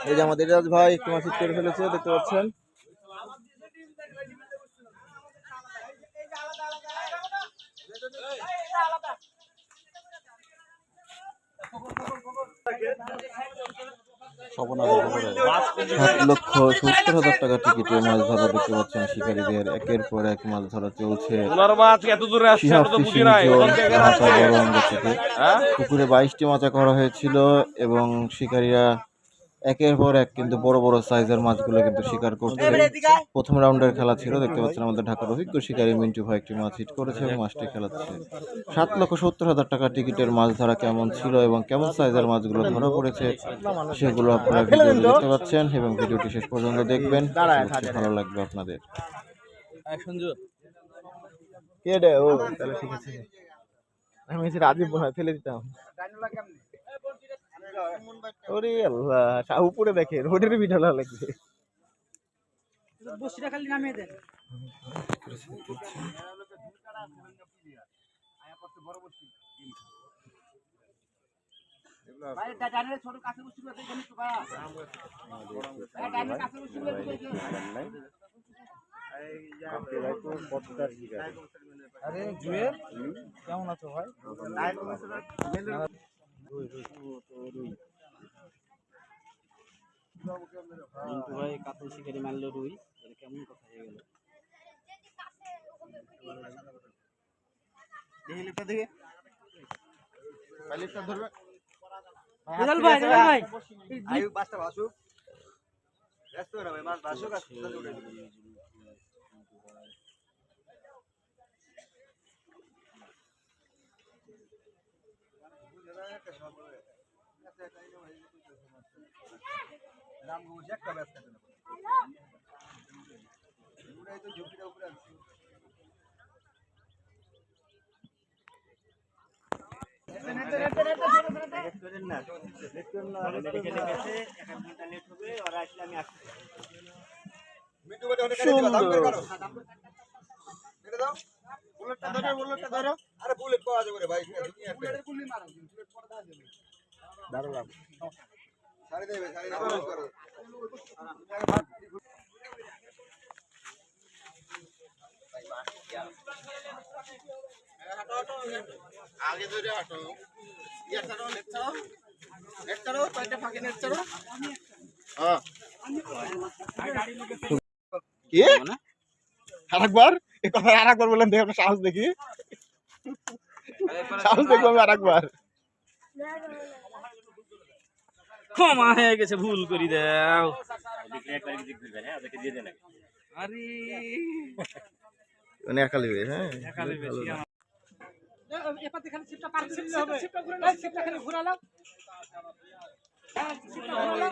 এই যে আমাদের রাজ ভাই একটু মাছ করে ফেলেছে, দেখতে পাচ্ছেন। ৳৭,৭০,০০০ টিকিটে মাছ ধরা দেখতে পাচ্ছেন শিকারীদের। একের পর এক মাছ ধরা চলছে পুকুরে 22টি মাচা করা হয়েছিল এবং শিকারীরা একের পর এক কিন্তু বড় বড় সাইজের মাছগুলো কিন্তু শিকার করছে। প্রথম রাউন্ডের খেলা ছিল, দেখতে পাচ্ছেন আমাদের ঢাকার অভিজ্ঞ শিকারী মিন্টু ভাই একটি মাছ হিট করেছে এবং মাছটি খেলাচ্ছে। ৳৭,৭০,০০০ টিকিটের মাছ ধরা কেমন ছিল এবং কেমন সাইজের মাছগুলো ধরা পড়েছে সেগুলো আপনারা ভিডিওতে দেখতে পাচ্ছেন এবং ভিডিওটি শেষ পর্যন্ত দেখবেন, ভালো লাগবে আপনাদের। ঠিক আছে, আমি রাজীব মনে হয় ফেলে দিতাম। ওরে আল্লাহ, উপরে দেখে রোডের ভিডিও লাগবে। বসিটা খালি নামিয়ে দেন। ভাই ডাইনে ছোট কাছে বসি করে দেন তো ভাই। ভাই ডাইনে কাছে বসি করে দেন। আপনি ভাই তো পদ্মার শিকার। আরে জুয়েল কেমন আছো ভাই? মিন্টু ভাই কাতল শিকারি মারলো রুই, এটা কেমন কথা হয়ে গেল? দেখি লিপটা দেখি, ভাই লিপটা ধরবে। রেজাল ভাই আয়ু বাসটা বাসুক, ব্যস্ত না ভাই, মাছ বাসুক আর সুন্দর উঠে দিবে। নাম বুঝে একটা ব্যস্ত না পুরাই তো ঝুঁকিটা উপরে আছে। বুলেট পাওয়া যাবে ভাই, আগে ধরে হাঁটো, আরেকবার আরেকবার বললেন, দেখো সাহস দেখি, সাহস দেখবো আমি আরেকবার। ক্ষমা হয়ে গেছে, ভুল করি দাও। আরে মানে একা লিবে, হ্যাঁ একা লিবে। এপাতে খালি সিটটা পার করে দিতে হবে, এই সিটটা খালি ঘোরালাও, হ্যাঁ সিটটা ঘোরালাও,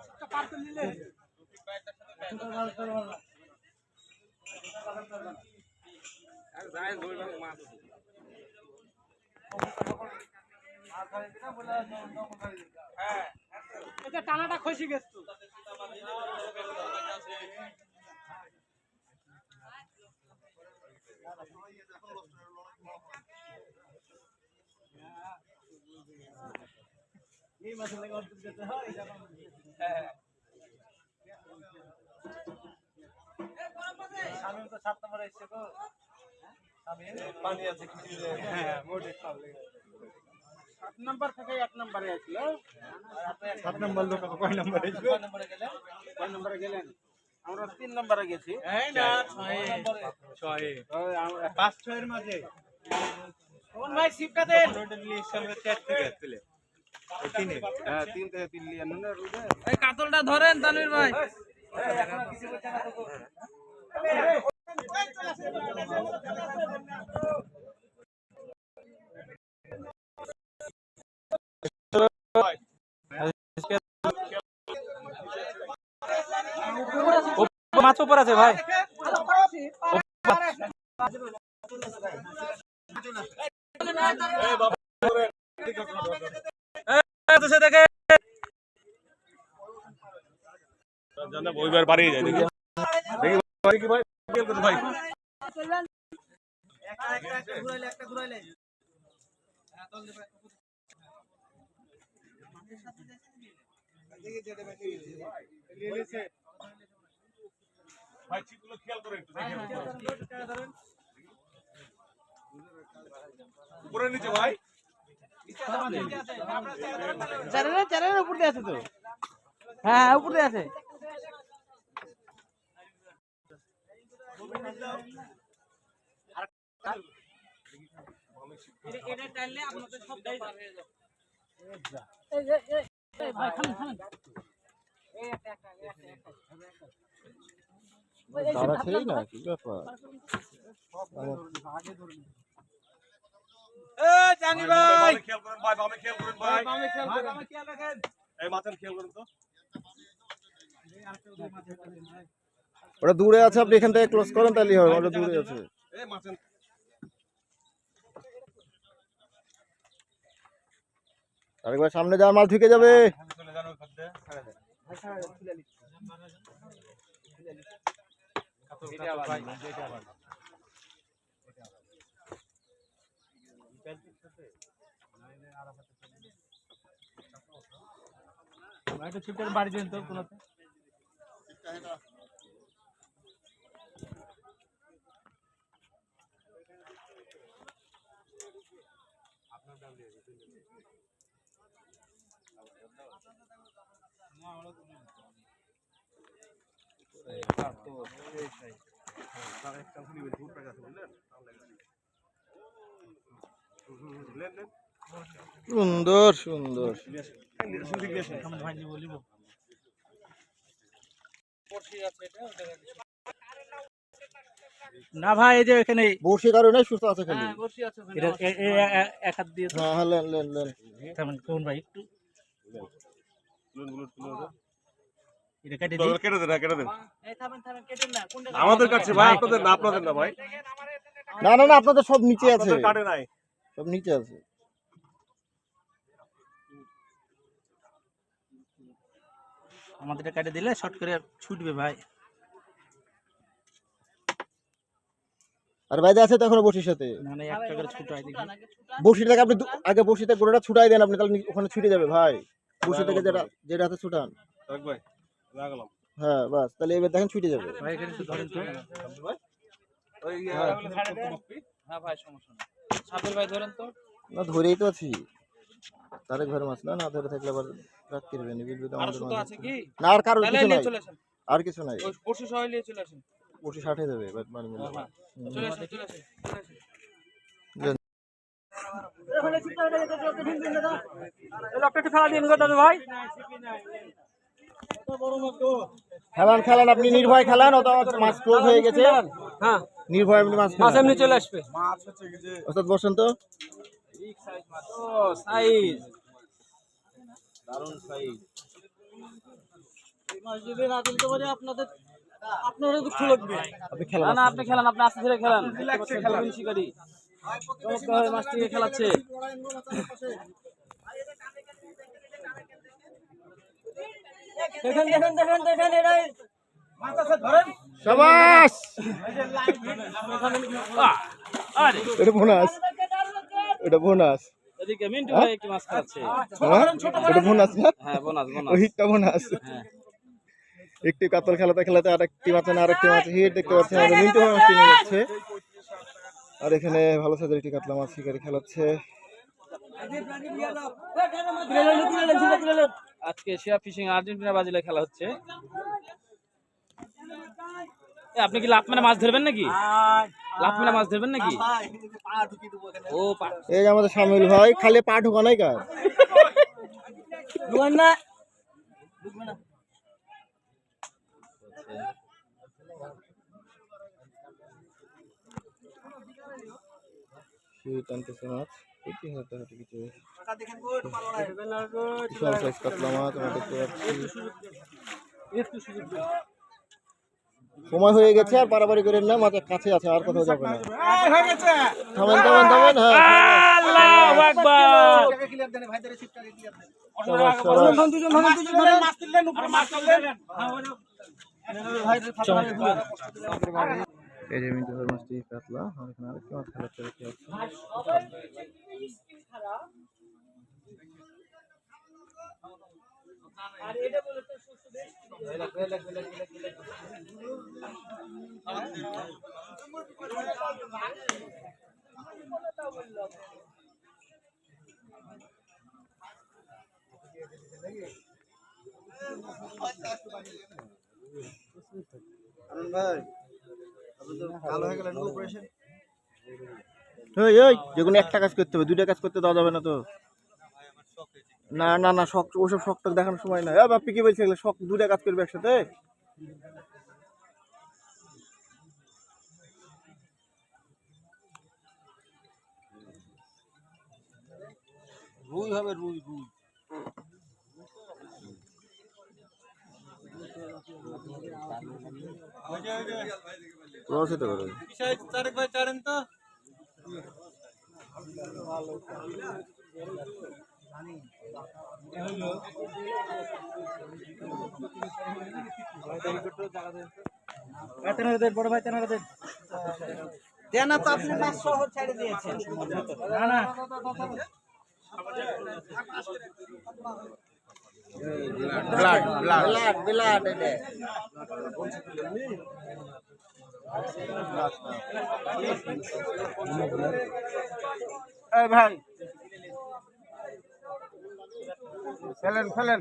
সিটটা পার করে নিলে আর যায় ধরে মাছ হ্যাঁ, এটা টানাটা খসে গেছে তো। এই মাছ লাগে অর্ধেক যেতে হয়, হ্যাঁ আমি তো 7 নম্বরে এসে গো, আমি পানি আছে কিছু, হ্যাঁ মোটে খাবে। 7 নাম্বার থেকে 1 নম্বরে আসছিল, আর আপনি 7 নাম্বার লোক কয় নম্বরে আসবে? কয় নম্বরে গেলেন? কয় নম্বরে গেলেন? আমরা 3 নম্বরে গেছি। এই না 6 ওই আমরা 5 6 এর মাঝে। কোন ভাই সিপটা দেন, রোডে নিয়ে সামনে 4 থেকে আসলে ওই 3 এ, হ্যাঁ 3 থেকে 3 লিয়া না রোডে। এই কাতলটা ধরেন তানভীর ভাই। কিছু বলছ না তো। মাছ উপর আছে ভাই, ওইবার বাড়ি যায় দেখি ভাই, ভাই ছিপগুলো খেয়াল করে একটু দেখেন উপরে নিচে ভাই চারের উপর দিয়ে আছে তো। হ্যাঁ উপর দিয়ে আছে। এটা টাইলে আপনাদের সব দাই পার হয়ে যাবে। এই ভাই থামেন থামেন। এই একটা তারা খেয়ে না কি ব্যাপার জানি ভাই খেয়াল করেন ভাই বামে খেয়াল করেন ভাই বামে খেয়াল করেন বামে খেয়াল রাখেন এই মাথান খেয়াল করেন তো ওটা দূরে আছে আপনি এখান থেকে ক্লোজ করেন তাহলেই হবে ওটা দূরে আছে এই মাথান আরেকবার সামনে যাওয়ার মাল ঢুকে যাবে চলে যান ওই খাদ্যে ছেড়ে দেন এটা ভাই এটা ভাই ভাইটা ছিপটার বাড়ি দেন তো কোনতে আপনার দাম দিয়ে না আমরা তো এই তো এই সেই তার একটা গুলি বের টাকা আছে বুঝলেন লেন লেন সুন্দর সুন্দর না ভাই এই যে এখানে বর্ষি কারণে সুস্থ আছে খালি এটা এক হাত দিয়ে হ্যাঁ লেন লেন লেন থামেন কোন ভাই একটু এটা কেটে দিন কেটে দেন কেটে দেন এই থামেন থামেন কেটেন না কোনটা আমাদের কাছে ভাই আপনাদের না ভাই না না না আপনাদের সব নিচে আছে আপনাদের কাটে নাই সব নিচে আছে আমাদেরটা কেটে দিলে শর্ট করে ছুটবে ভাই আর বাইরে আছে তো এখনো বর্ষির সাথে মানে একটা করে ছুটাই দেখি বর্ষিটাকে আপনি আগে বর্ষিতে গোড়াটা ছুটাই দেন আপনি তাহলে ওখানে ছুটে যাবে ভাই বর্ষি থেকে যেটা হাতে ছুটান ভাই লাগালাম হ্যাঁ বাস তাহলে এবার দেখেন ছুটে যাবে ভাই এখানে একটু ধরেন তো ভাই ওই হ্যাঁ ভাই সমস্যা নেই সাপের ভাই ধরেন তো না ধরেই তো আছি তারে ঘর মাছ না ধরে থাকলে আবার রাত করবে নি বিদ্যুৎ আমাদের সুতো আছে কি না আর কারোর কিছু নাই চলে আসেন আর কিছু নাই ওই পরশু সবাই নিয়ে চলে আসেন বর্ষি 60 যাবে মানে চলে আসেন চলে আসেন খেলান খেলান আপনি নির্ভয় খেলান অত মাছ ক্লোজ হয়ে গেছে হ্যাঁ নির্ভয় আপনি মাছ মাছ এমনি চলে আসবে মাছ হচ্ছে কি যে ওস্তাদ বসেন তো বিগ সাইজ মাছ ও সাইজ দারুন সাইজ এই মাছ যদি না তুলতে পারে আপনাদের দুঃখ লাগবে আপনি খেলান না না আপনি খেলান আপনি আস্তে ধীরে খেলান রিল্যাক্সে খেলান শিকারি চমৎকার মাছটি খেলাচ্ছে দেখেন দেখেন দেখেন দেখেন এটাই মাছ আছে ধরেন শাবাশ আরে এটা বোনাস এটা বোনাস এদিকে মিন্টু ভাই একটু মাছ খাচ্ছে এটা বোনাস না হ্যাঁ বোনাস বোনাস ওইটা বোনাস হ্যাঁ একটি কাতল খেলাতে খেলাতে আরেকটি মাছ না আরেকটি মাছ হিট দেখতে পাচ্ছেন আমাদের মিন্টু ভাই মাছটি নিয়ে যাচ্ছে আর এখানে ভালো সাইজের একটি কাতলা মাছ শিকারি খেলাচ্ছে আজকে এশিয়া ফিশিং আর্জেন্টিনা ব্রাজিলে খেলা হচ্ছে আপনি কি লাফ মানে মাছ ধরবেন নাকি লাফ মানে মাছ ধরবেন নাকি ও এই যে আমাদের শামিল ভাই খালি পা ঢোকা নাই কার না টানতেছে মাছ একটি হাতে হাতে কিছু বিশাল সাইজ কাতলা মাছ আমরা দেখতে পাচ্ছি সময় হয়ে গেছে আর পারাপারি করেন না মাছের কাছে আছে আর কোথাও যাবে না থামেন থামেন থামেন আল্লাহু আকবার এই যে মিন্টু ভাই মাছটি কাতলা, আর এখানে আরেকটি মাছ খেলাচ্ছে দেখতে পাচ্ছি। যেকোনো একটা কাজ করতে হবে, দুইটা কাজ করতে দেওয়া যাবে না তো। না না না, শখ ওসব শখ টক দেখানোর সময় না। বাপ্পি কি বলছে, শখ দুইটা কাজ করবে একসাথে। রুই হবে, রুই রুই। রস হতে পারে। তারেক ভাই চারেন তো। বড় ভাই তেনারা দেন। দেনা তো আপনি মাছ সহ ছেড়ে দিয়েছেন। না না ব্লাড ব্লাড ব্লাড ব্লাড এটা এই ভাই ফেলেন ফেলেন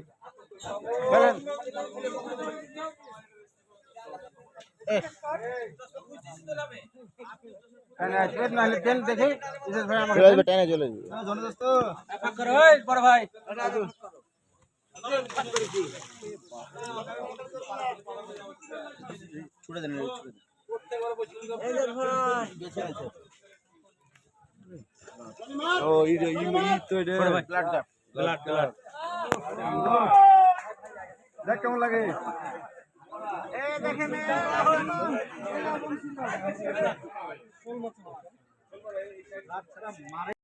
ফেলেন। টেনে চলে যাবে। বড় ভাই ছুড়ে দেন, ও ই তো রে ব্লাড ব্লাড ব্লাড দেখ কেমন লাগে। দেখেন